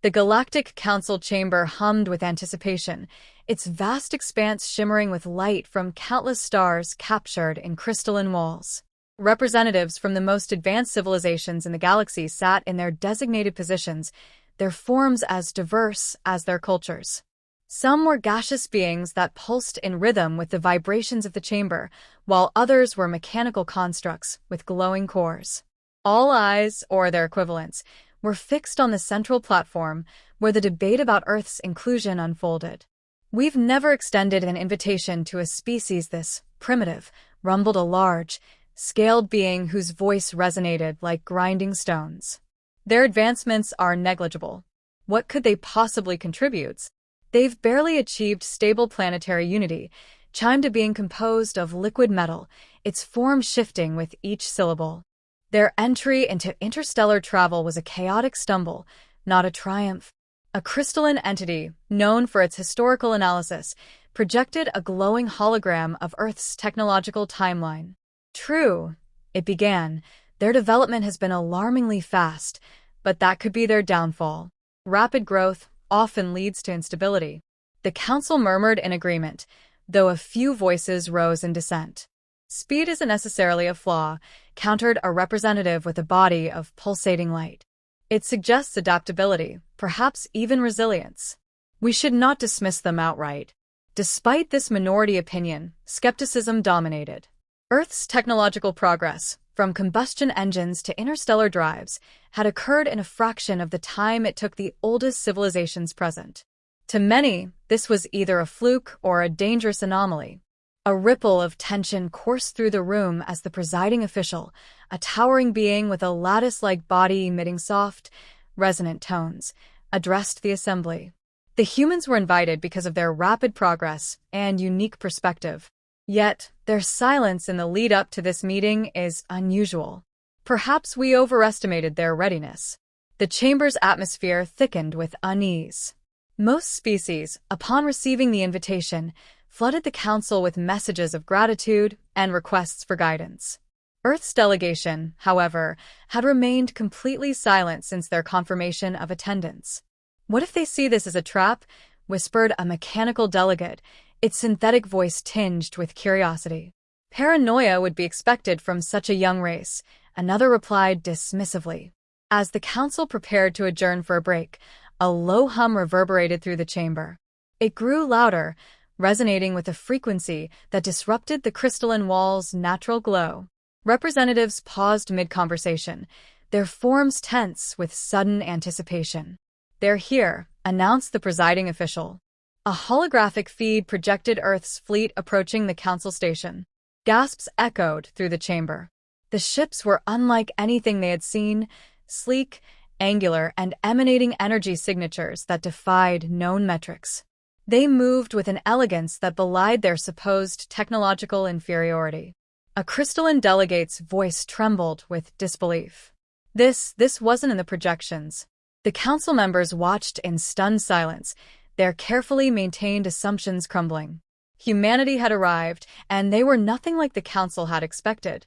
The Galactic Council chamber hummed with anticipation, its vast expanse shimmering with light from countless stars captured in crystalline walls. Representatives from the most advanced civilizations in the galaxy sat in their designated positions, their forms as diverse as their cultures. Some were gaseous beings that pulsed in rhythm with the vibrations of the chamber, while others were mechanical constructs with glowing cores. All eyes, or their equivalents, were fixed on the central platform where the debate about Earth's inclusion unfolded. "We've never extended an invitation to a species this primitive," rumbled a large, scaled being whose voice resonated like grinding stones. "Their advancements are negligible. What could they possibly contribute? They've barely achieved stable planetary unity," chimed a being composed of liquid metal, its form shifting with each syllable. Their entry into interstellar travel was a chaotic stumble, not a triumph. A crystalline entity, known for its historical analysis, projected a glowing hologram of Earth's technological timeline. "True," it began, "their development has been alarmingly fast, but that could be their downfall. Rapid growth often leads to instability." The council murmured in agreement, though a few voices rose in dissent. "Speed isn't necessarily a flaw," countered a representative with a body of pulsating light. "It suggests adaptability, perhaps even resilience. We should not dismiss them outright." Despite this minority opinion, skepticism dominated. Earth's technological progress, from combustion engines to interstellar drives, had occurred in a fraction of the time it took the oldest civilizations present. To many, this was either a fluke or a dangerous anomaly. A ripple of tension coursed through the room as the presiding official, a towering being with a lattice-like body emitting soft, resonant tones, addressed the assembly. The humans were invited because of their rapid progress and unique perspective. Yet, their silence in the lead-up to this meeting is unusual. Perhaps we overestimated their readiness. The chamber's atmosphere thickened with unease. Most species, upon receiving the invitation, flooded the council with messages of gratitude and requests for guidance. Earth's delegation, however, had remained completely silent since their confirmation of attendance. "What if they see this as a trap?" whispered a mechanical delegate, its synthetic voice tinged with curiosity. "Paranoia would be expected from such a young race," another replied dismissively. As the council prepared to adjourn for a break, a low hum reverberated through the chamber. It grew louder, resonating with a frequency that disrupted the crystalline wall's natural glow. Representatives paused mid-conversation, their forms tense with sudden anticipation. "They're here," announced the presiding official. A holographic feed projected Earth's fleet approaching the council station. Gasps echoed through the chamber. The ships were unlike anything they had seen, sleek, angular, and emanating energy signatures that defied known metrics. They moved with an elegance that belied their supposed technological inferiority. A crystalline delegate's voice trembled with disbelief. This wasn't in the projections. The council members watched in stunned silence, their carefully maintained assumptions crumbling. Humanity had arrived, and they were nothing like the council had expected.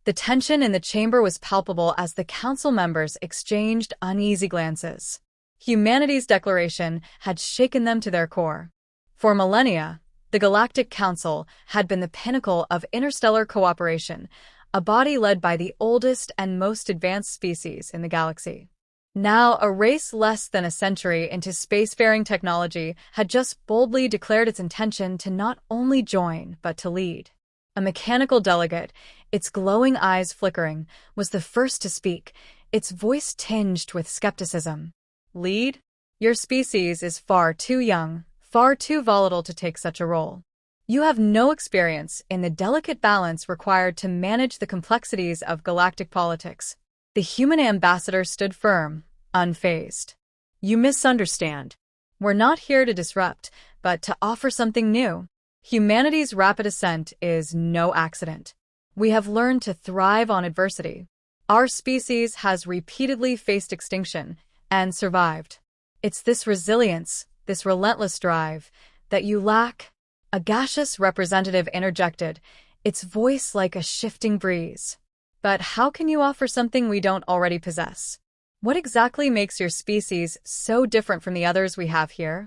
The tension in the chamber was palpable as the council members exchanged uneasy glances. Humanity's declaration had shaken them to their core. For millennia, the Galactic Council had been the pinnacle of interstellar cooperation, a body led by the oldest and most advanced species in the galaxy. Now, a race less than a century into spacefaring technology had just boldly declared its intention to not only join, but to lead. A mechanical delegate, its glowing eyes flickering, was the first to speak, its voice tinged with skepticism. "Lead? Your species is far too young, far too volatile to take such a role. You have no experience in the delicate balance required to manage the complexities of galactic politics." The human ambassador stood firm, unfazed. "You misunderstand. We're not here to disrupt, but to offer something new. Humanity's rapid ascent is no accident. We have learned to thrive on adversity. Our species has repeatedly faced extinction and survived. It's this resilience, this relentless drive, that you lack." A gaseous representative interjected, its voice like a shifting breeze. "But how can you offer something we don't already possess?" What exactly makes your species so different from the others we have here?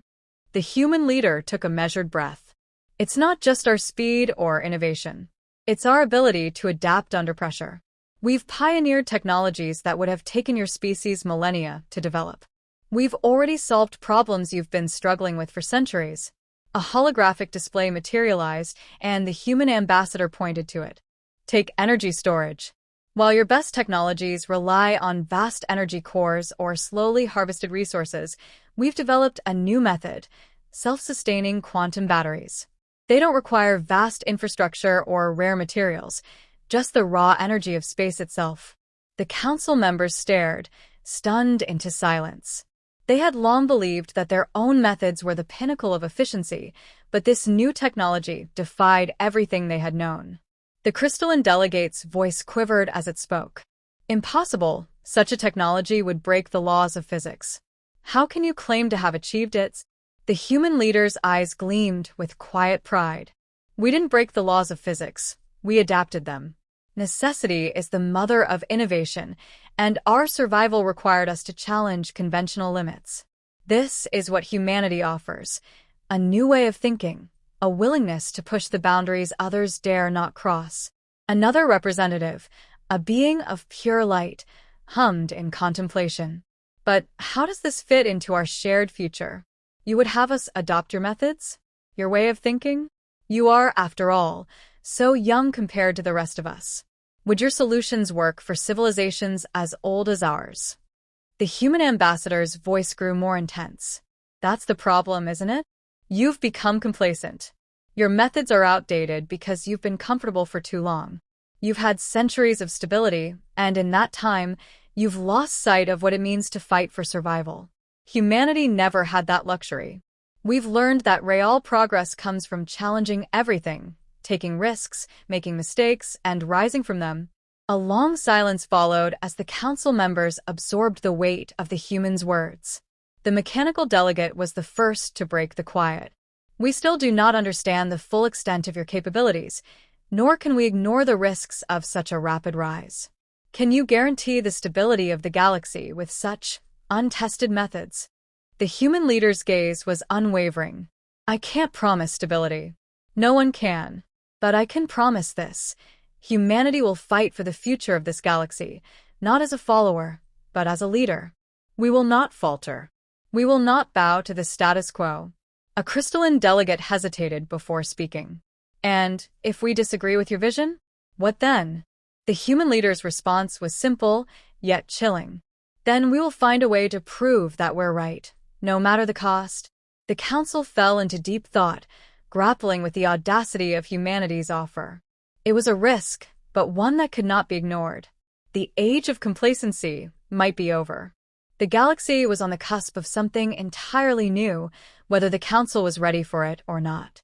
The human leader took a measured breath. It's not just our speed or innovation. It's our ability to adapt under pressure. We've pioneered technologies that would have taken your species millennia to develop. We've already solved problems you've been struggling with for centuries. A holographic display materialized, and the human ambassador pointed to it. Take energy storage. While your best technologies rely on vast energy cores or slowly harvested resources, we've developed a new method: self-sustaining quantum batteries. They don't require vast infrastructure or rare materials, just the raw energy of space itself. The council members stared, stunned into silence. They had long believed that their own methods were the pinnacle of efficiency, but this new technology defied everything they had known. The crystalline delegate's voice quivered as it spoke. Impossible. Such a technology would break the laws of physics. How can you claim to have achieved it? The human leader's eyes gleamed with quiet pride. We didn't break the laws of physics. We adapted them. Necessity is the mother of innovation, and our survival required us to challenge conventional limits. This is what humanity offers: a new way of thinking, a willingness to push the boundaries others dare not cross. Another representative, a being of pure light, hummed in contemplation. But how does this fit into our shared future? You would have us adopt your methods? Your way of thinking? You are, after all, so young compared to the rest of us. Would your solutions work for civilizations as old as ours? The human ambassador's voice grew more intense. That's the problem, isn't it? You've become complacent. Your methods are outdated because you've been comfortable for too long. You've had centuries of stability, and in that time, you've lost sight of what it means to fight for survival. Humanity never had that luxury. We've learned that real progress comes from challenging everything, taking risks, making mistakes, and rising from them. A long silence followed as the council members absorbed the weight of the human's words. The mechanical delegate was the first to break the quiet. We still do not understand the full extent of your capabilities, nor can we ignore the risks of such a rapid rise. Can you guarantee the stability of the galaxy with such untested methods? The human leader's gaze was unwavering. I can't promise stability. No one can. But I can promise this: humanity will fight for the future of this galaxy, not as a follower, but as a leader. We will not falter. We will not bow to the status quo. A crystalline delegate hesitated before speaking. And if we disagree with your vision? What then? The human leader's response was simple, yet chilling. Then we will find a way to prove that we're right, no matter the cost. The council fell into deep thought, grappling with the audacity of humanity's offer. It was a risk, but one that could not be ignored. The age of complacency might be over. The galaxy was on the cusp of something entirely new, whether the council was ready for it or not.